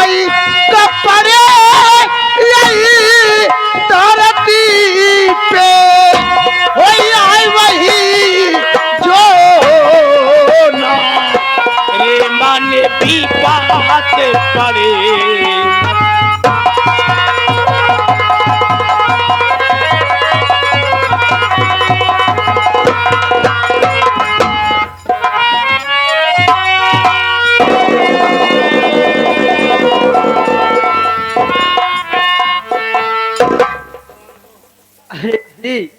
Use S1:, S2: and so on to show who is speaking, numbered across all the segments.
S1: होई कपड़े यही धरती पे होई आई वही जो ना
S2: रे मन भी बात पड़े
S3: दीदी,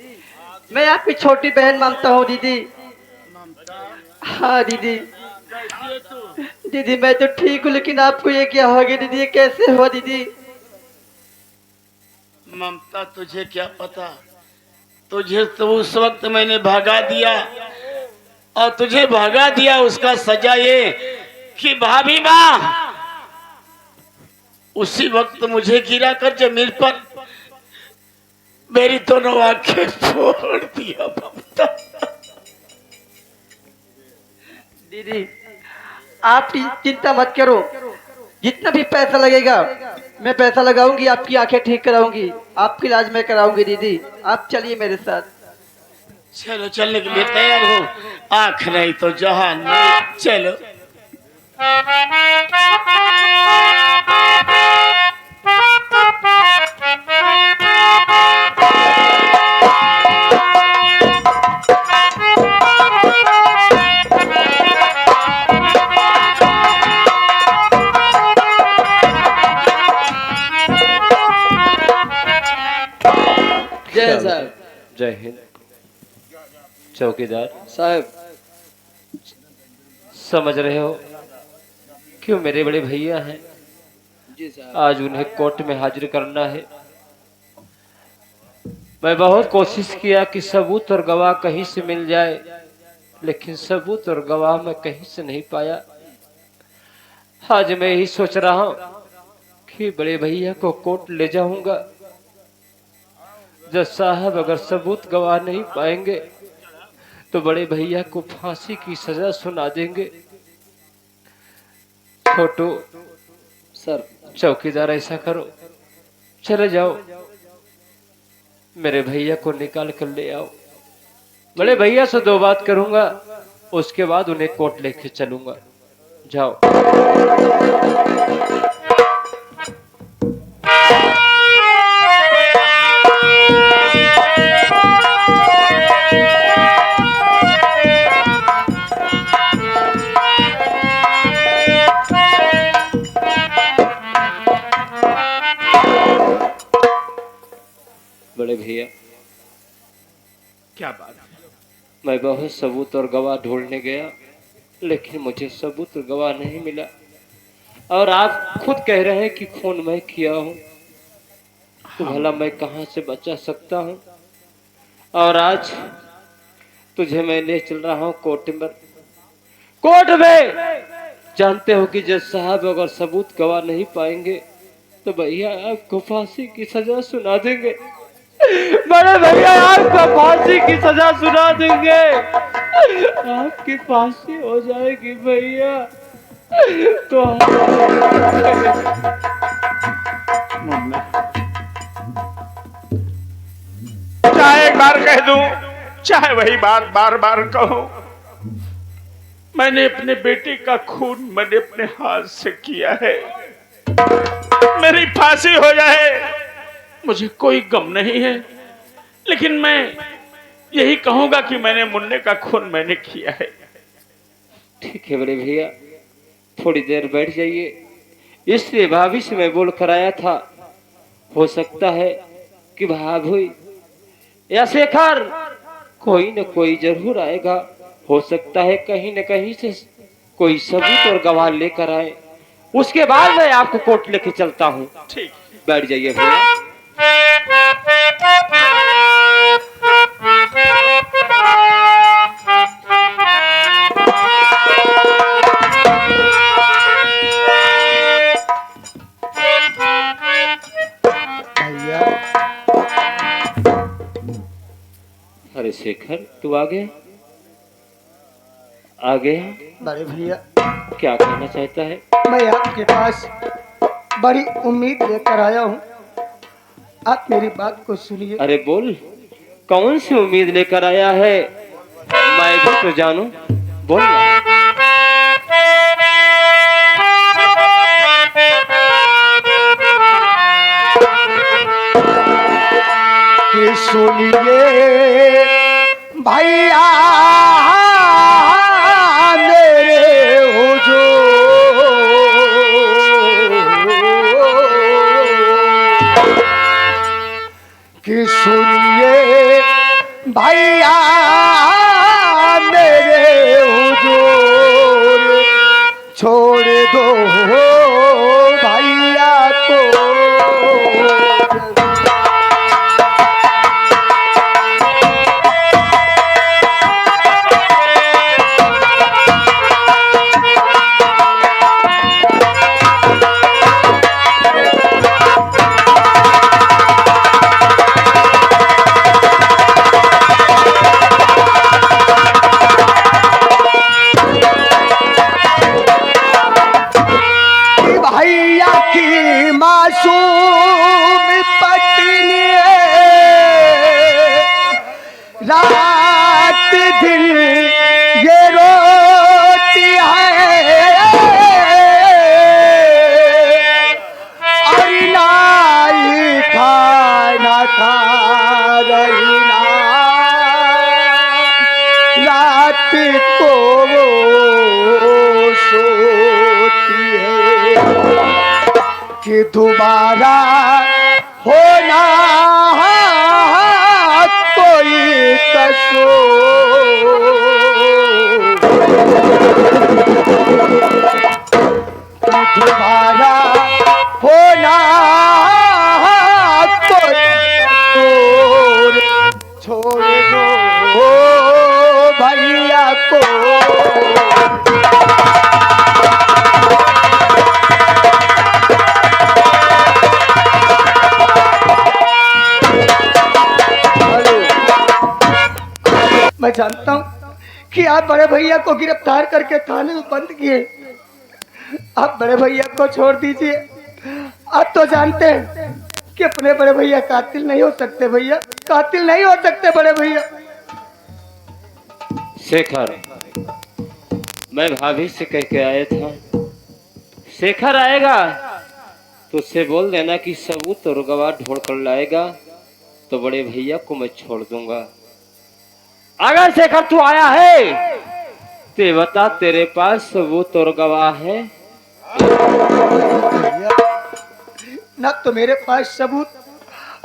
S3: मैं आपकी छोटी बहन मानता हूँ दीदी। हाँ दीदी, दीदी मैं तो ठीक हूँ, लेकिन आपको ये क्या हो गया दीदी? ये कैसे हुआ दीदी?
S2: ममता तुझे क्या पता, तुझे तो उस वक्त मैंने भगा दिया और तुझे भगा दिया उसका सजा ये कि भाभी माँ उसी वक्त मुझे गिरा कर जमीन पर मेरी दोनों आंखें फोड़ दिया ममता।
S3: दीदी आप चिंता मत करो, जितना भी पैसा लगेगा मैं पैसा लगाऊंगी, आपकी आंखें ठीक कराऊंगी, आपकी इलाज मैं कराऊंगी। दीदी आप चलिए मेरे साथ।
S2: चलो चलने के लिए तैयार हो, आंख नहीं तो जहान नहीं, चलो।
S3: जय साहब।
S4: जय हिंद। चौकीदार
S3: साहब
S4: समझ रहे हो क्यों मेरे बड़े भैया हैं,
S3: जी साहब।
S4: आज उन्हें कोर्ट में हाजिर करना है। मैं बहुत कोशिश किया कि सबूत और गवाह कहीं से मिल जाए, लेकिन सबूत और गवाह मैं कहीं से नहीं पाया। आज मैं यही सोच रहा हूं कि बड़े भैया को कोर्ट ले जाऊंगा। जज साहब अगर सबूत गवाह नहीं पाएंगे तो बड़े भैया को फांसी की सजा सुना देंगे। छोटू
S3: सर
S4: चौकीदार ऐसा करो, चले जाओ मेरे भैया को निकाल कर ले आओ। बड़े भैया से दो बात करूंगा, उसके बाद उन्हें कोर्ट लेके चलूंगा। जाओ। बड़े भैया
S2: क्या बात है?
S4: मैं बहुत सबूत और गवाह ढूंढने गया, लेकिन मुझे सबूत और गवाह नहीं मिला। और आप खुद कह रहे हैं कि खून मैं किया हूं, तो भला मैं कहां से बचा सकता हूं? और आज तुझे मैं ले चल रहा हूं कोर्ट में। कोर्ट में जानते हो कि जज साहब अगर सबूत गवाह नहीं पाएंगे तो भैया आपको फांसी की सजा सुना देंगे। बड़े भैया आपको फांसी की सजा सुना देंगे, आपकी फांसी हो जाएगी भैया। तो
S2: चाहे एक बार कह दूं, चाहे वही बात बार बार कहूं, मैंने अपने बेटे का खून मैंने अपने हाथ से किया है। मेरी फांसी हो जाए मुझे कोई गम नहीं है, लेकिन मैं यही कहूंगा कि मैंने मुन्ने का खून मैंने किया है।
S4: ठीक है बड़े भैया, थोड़ी देर बैठ जाइए, इसलिए भाभी से मैं बोल कर आया था। हो सकता है कि भाभी या शेखर कोई न कोई जरूर आएगा। हो सकता है कहीं न कहीं से कोई सबूत और गवाह लेकर आए, उसके बाद मैं आपको कोर्ट लेके चलता हूँ।
S2: ठीक,
S4: बैठ जाइए भैया।
S1: भैया
S4: अरे शेखर तू आ गया, आ गया।
S1: बड़े भैया
S4: क्या कहना चाहता है?
S1: मैं आपके पास बड़ी उम्मीद लेकर आया हूँ, आप मेरी बात को सुनिए।
S4: अरे बोल, कौन सी उम्मीद लेकर आया है, मैं भी तो जानूं। बोल ना।
S1: कि सुनिए भैया मेरे हुजूर, कि सुनिए भैया मेरे हुजूर, छोड़ दो भैया को। भैया की मासूम पत्नी रात दिन ये रोती है, और नाई खाना खा रही ना, रात को वो सोती है कि दोबारा होना कोई कसूर, कि दोबारा होना कोई कसूर, छोड़ दो भैया को। मैं जानता हूँ कि आप बड़े भैया को गिरफ्तार करके थाने में बंद किए, आप बड़े भैया को छोड़ दीजिए। आप तो जानते हैं कि अपने बड़े भैया कातिल नहीं हो सकते, भैया कातिल नहीं हो सकते बड़े भैया।
S4: शेखर, मैं भाभी से कह के आया था, शेखर आएगा तो उससे बोल देना कि सबूत और गवाह ढूंढ कर लाएगा, तो बड़े भैया को मैं छोड़ दूंगा। अगर शेखर तू आया है तो बता, तेरे पास सबूत और गवाह है?
S1: न तो मेरे पास सबूत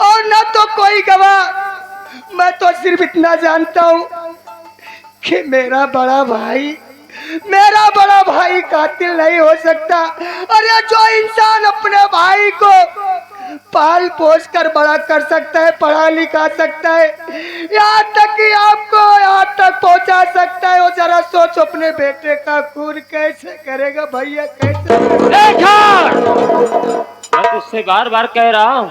S1: और न तो कोई गवाह। मैं तो सिर्फ इतना जानता हूँ कि मेरा बड़ा भाई कातिल नहीं हो सकता। अरे जो इंसान अपने भाई को पाल पोस कर बड़ा कर सकता है, पढ़ा लिखा सकता है, यहाँ तक कि आपको यहाँ तक पहुँचा सकता है, वो जरा सोच अपने बेटे का खून कैसे करेगा भैया, कैसे?
S4: मैं तुझसे बार बार कह रहा हूँ,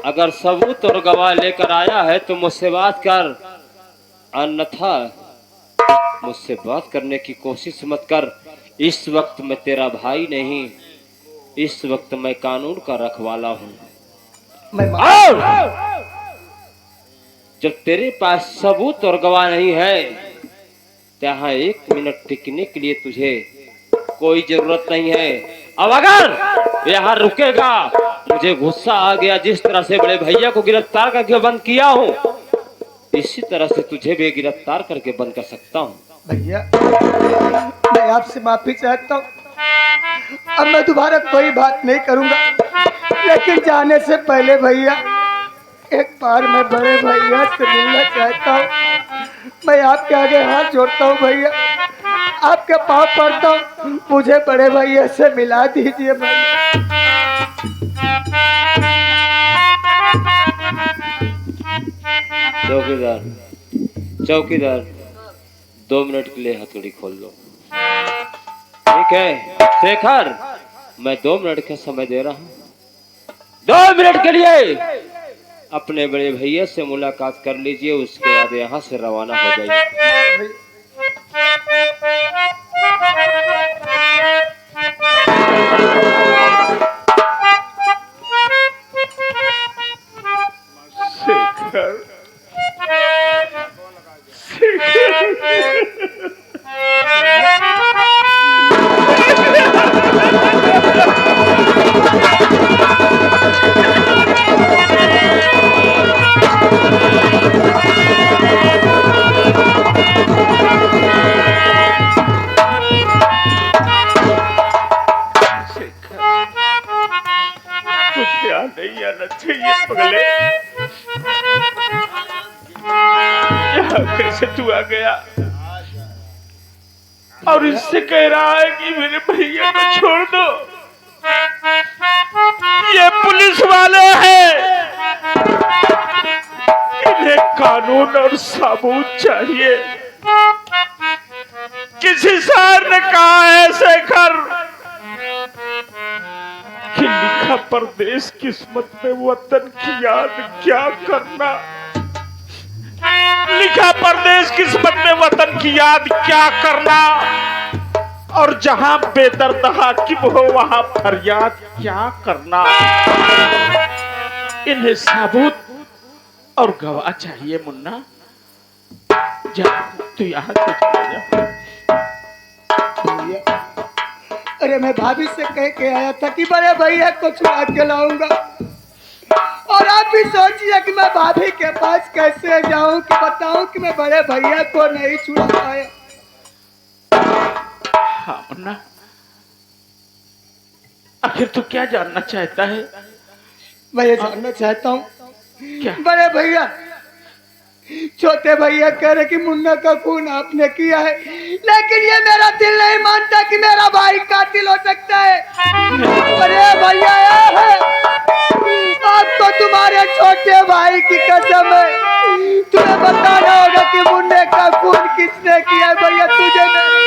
S4: अगर सबूत और गवाह लेकर आया है तो मुझसे बात कर, अन्यथा मुझसे बात करने की कोशिश मत कर। इस वक्त मैं तेरा भाई नहीं, इस वक्त मैं कानून का रखवाला हूँ। और जब तेरे पास सबूत और गवाह नहीं है, यहाँ 1 मिनट टिकने के लिए तुझे कोई जरूरत नहीं है। अब अगर यहाँ रुकेगा, मुझे गुस्सा आ गया, जिस तरह से बड़े भैया को गिरफ्तार करके बंद किया हूँ, इसी तरह से तुझे भी गिरफ्तार करके बंद कर सकता हूँ।
S1: भैया मैं आपसे माफी चाहता हूँ, अब मैं दोबारा कोई बात नहीं करूँगा। लेकिन जाने से पहले भैया एक बार मैं बड़े भैया से मिलना चाहता हूँ। मैं आपके आगे हाथ जोड़ता हूँ भैया, आपके पाँव पड़ता हूँ, मुझे बड़े भैया से मिला दीजिए भैया।
S4: चौकीदार 2 मिनट के लिए हथौड़ी खोल दो। ठीक है शेखर, मैं 2 मिनट का समय दे रहा हूँ। 2 मिनट के लिए अपने बड़े भैया से मुलाकात कर लीजिए, उसके बाद यहाँ से रवाना हो जाइए।
S2: नहीं आना चाहिए पगले। यहाँ कैसे तू आ गया और इससे कह रहा है कि मेरे भैया को छोड़ दो? ये पुलिस वाले हैं, इन्हें कानून और सबूत चाहिए। किसी सार ने कहा है शेखर कि लिखा परदेश किस्मत में वतन की याद क्या करना। लिखा परदेश किस्मत में वतन की याद क्या करना, और जहां बेदर्द हाकिम हो वहां फरियाद क्या करना। इन्हें सबूत और गवाह चाहिए मुन्ना। जा तू यहाँ से चला जा।
S1: भैया, अरे मैं भाभी से कह के आया था कि बड़े भैया को छुड़ा के लाऊंगा, और आप भी सोचिए कि मैं भाभी के पास कैसे जाऊं कि बताऊं कि मैं बड़े भैया को नहीं छुड़ा पाया।
S2: हाँ मुन्ना, आखिर तू क्या जानना चाहता है?
S1: मैं ये जानना चाहता हूँ,
S2: क्या?
S1: बड़े भैया छोटे भैया कह रहे कि मुन्ना का खून आपने किया है, लेकिन ये मेरा दिल नहीं मानता कि मेरा भाई कातिल हो सकता है। अरे भैया है, आप तो तुम्हारे छोटे भाई की कसम है, तुम्हें बताना होगा कि मुन्ने का खून किसने किया है। भैया तुझे नहीं।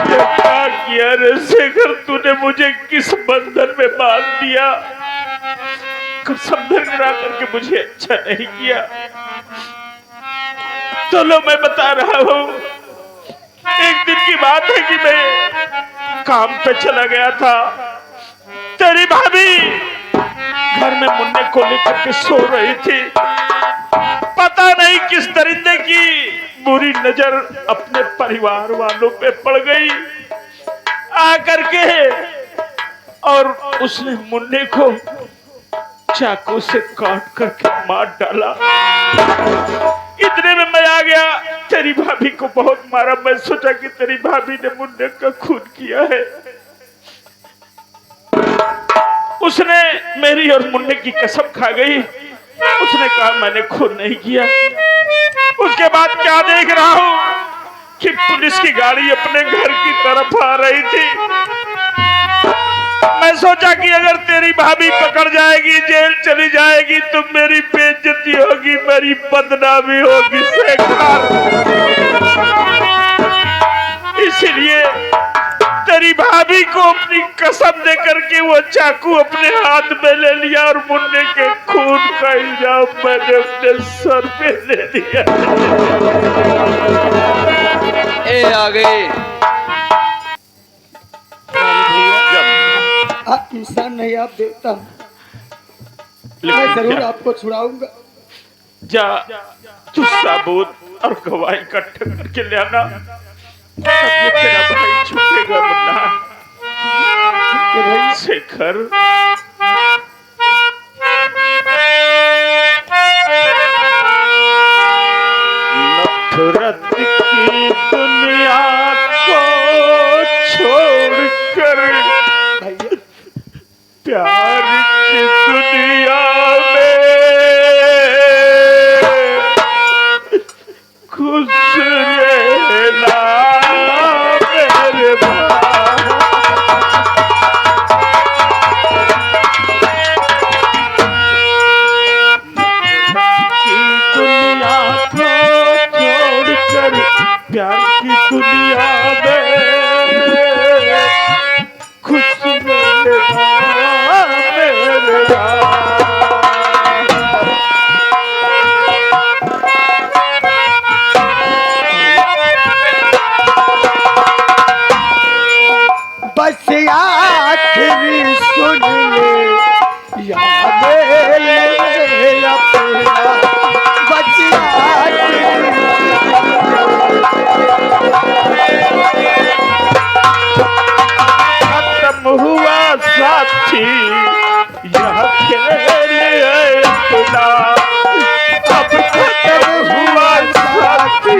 S2: क्या किया रे शेखर, तूने मुझे किस बंधन में बांध दिया? कसम धरा करके मुझे अच्छा नहीं किया। तो लो मैं बता रहा हूँ, एक दिन की बात है कि मैं काम पे चला गया था। तेरी भाभी घर में मुन्ने को लेकर के सो रही थी। पता नहीं किस दरिंदे की बुरी नजर अपने परिवार वालों पे पड़ गई आकर के, और उसने मुन्ने को चाकू से काट करके मार डाला। इतने में मैं आ गया, तेरी भाभी को बहुत मारा। मैं सोचा कि तेरी भाभी ने मुन्ने का खून किया है। उसने मेरी और मुन्ने की कसम खा गई। उसने कहा मैंने खून नहीं किया। उसके बाद क्या देख रहा हूं कि पुलिस की गाड़ी अपने घर की तरफ आ रही थी। मैं सोचा कि अगर तेरी भाभी पकड़ जाएगी, जेल चली जाएगी, तो मेरी बेइज्जती होगी, मेरी बदनामी होगी शेखर। इसीलिए तेरी भाभी को अपनी कसम दे करके वो चाकू अपने हाथ में ले लिया और मुन्ने के खून का इल्जाम मैंने अपने सर पे ले लिया।
S3: ए आ गए।
S1: आप इंसान नहीं, आप देवता। मैं जरूर आपको छुड़ाऊंगा।
S2: जा तू सबूत और गवाही इकट्ठा करके ले आना, तब ये तेरा भाई छूटेगा मुन्ना। शेखर नफरत की दुनिया को छोड़कर प्यार की दुनिया में खुश रहना मेरे भाई। की दुनिया को छोड़कर प्यार की दुनिया में खुश रहना मेरे भाई।
S1: बस आखिरी सुन ले याद अपना, बस आखिरी
S2: खत्म हुआ साथी यह खेल है अपना, अब खत्म हुआ साथी।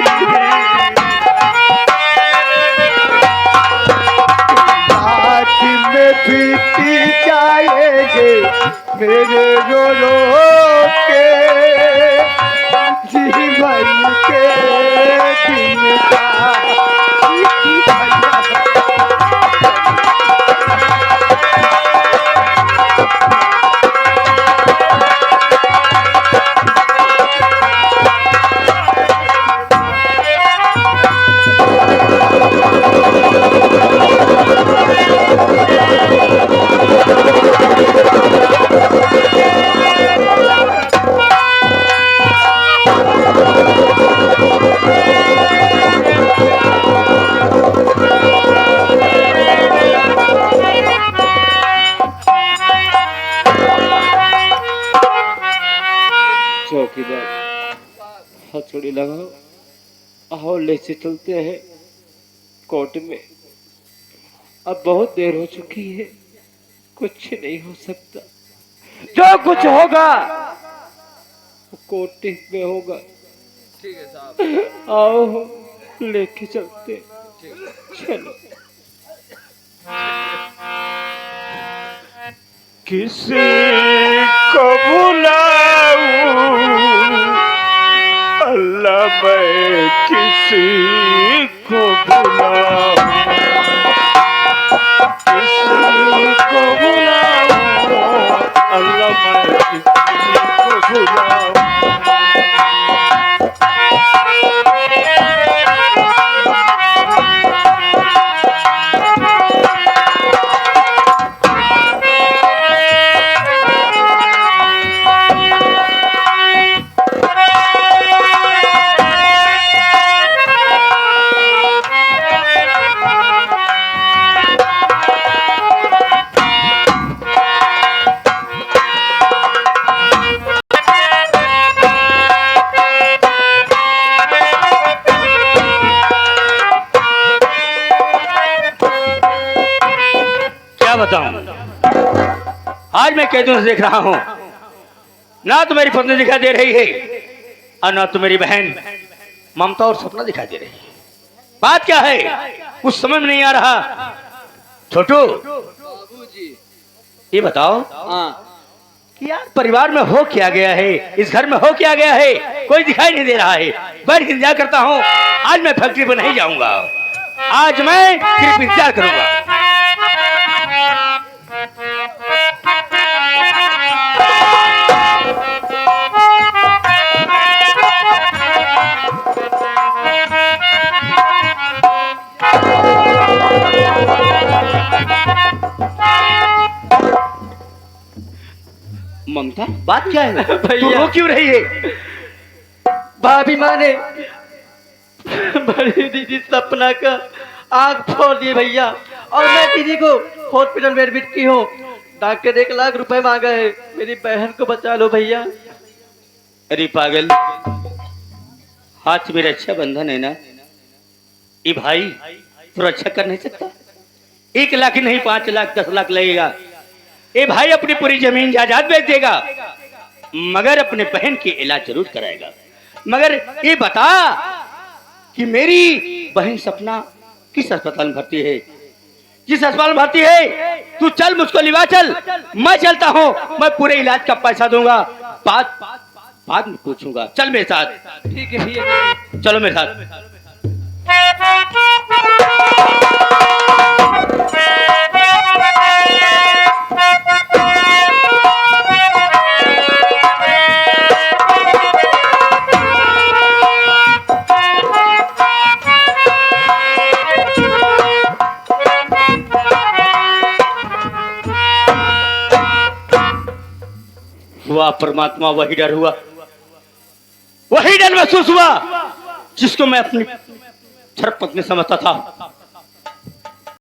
S4: आओ ले से चलते हैं कोर्ट में। अब बहुत देर हो चुकी है, कुछ नहीं हो सकता। जो कुछ होगा वो कोर्ट में होगा।
S5: ठीक है साहब।
S4: आओ लेके चलते। चलो।
S2: किसी को बुलाऊं अल्लाह, मैं किसी को बुलाऊं, किसी को बुलाऊं अल्लाह, मैं किसी को बुलाऊं।
S6: आज मैं कई दिनों से देख रहा हूं, ना तो मेरी पत्नी दिखाई दे रही है और ना तो मेरी बहन ममता और सपना दिखाई दे रही है। बात क्या है कुछ समझ में नहीं आ रहा। छोटू
S5: बाबूजी।
S6: ये बताओ
S5: हाँ।
S6: कि यार परिवार में हो क्या गया है, इस घर में हो क्या गया है, कोई दिखाई नहीं दे रहा है। बैठ के इंतजार करता हूँ। आज मैं फैक्ट्री पर नहीं जाऊंगा, आज मैं सिर्फ इंतजार करूंगा। ममता बात क्या है? तू रो क्यों रही है?
S3: भाभी माँ ने बड़ी दीदी सपना का आंख फोड़ दिए भैया, और मैं दीदी को हॉस्पिटल में एडमिट की हूँ। डॉक्टर 1 लाख रुपए मांगा है, मेरी बहन को बचा लो भैया।
S6: अरे पागल, हाथ में रक्षा बंधन है ना, ये भाई तो रक्षा कर नहीं सकता। 1 लाख नहीं 5 लाख 10 लाख लगेगा। ये भाई अपनी पूरी जमीन जायदाद बेच देगा, मगर अपने बहन की इलाज जरूर कराएगा। मगर ये बता कि मेरी बहन सपना किस अस्पताल में भर्ती है? जिस अस्पताल में भर्ती है तू चल, मुझको लिवा चल, मैं चलता हूँ, मैं पूरे इलाज का पैसा दूंगा, बाद में पूछूंगा। चल मेरे साथ।
S3: ठीक है भैया,
S6: चलो मेरे साथ। हुआ परमात्मा, वही डर हुआ, वही डर महसूस हुआ जिसको मैं अपनी धर्मपत्नी समझता था।